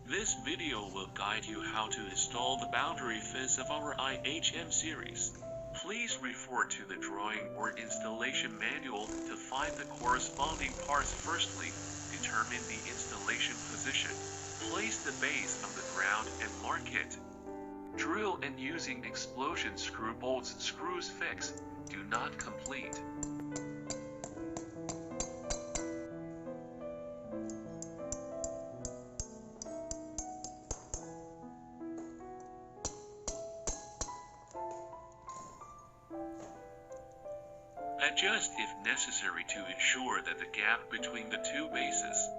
This video will guide you how to install the boundary fence of our IHM series. Please refer to the drawing or installation manual to find the corresponding parts. Firstly, determine the installation position. Place the base on the ground and mark it. Drill and using explosion screw bolts. Screws fixed, do not complete. Adjust if necessary to ensure that the gap between the two bases.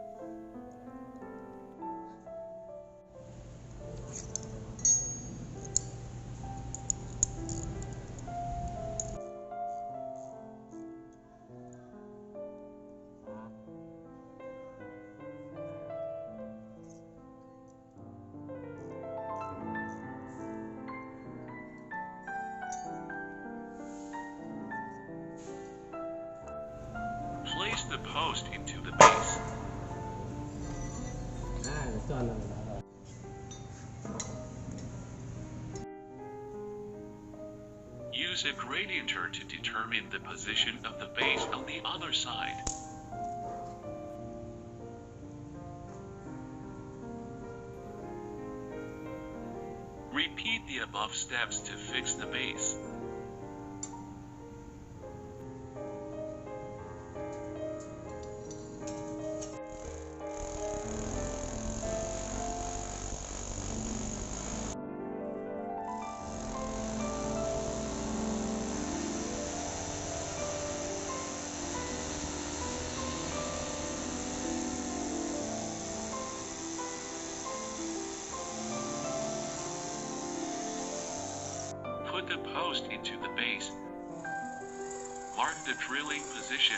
Place the post into the base. Use a gradienter to determine the position of the base on the other side. Repeat the above steps to fix the base. Put the post into the base. Mark the drilling position.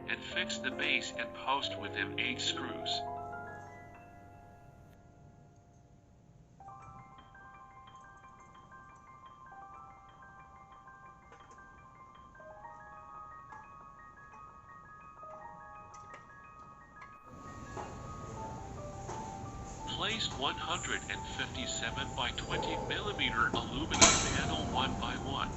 And fix the base and post with M8 screws. Place 157 by 20 mm aluminum panel 1 by 1.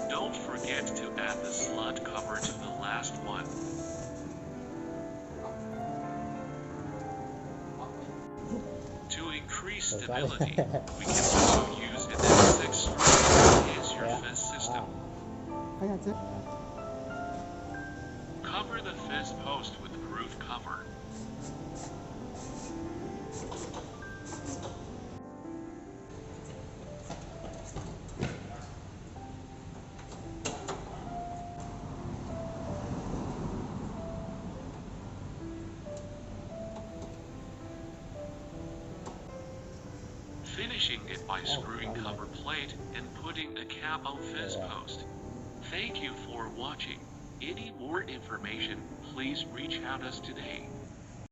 Don't forget to add the slot cover to the last one. To increase stability, we can also use an M6 screw to enhance your fence system. Cover the fence post with groove cover. Finishing it by screwing cover plate and putting a cap on fence post. Thank you for watching. Any more information, please reach out us today.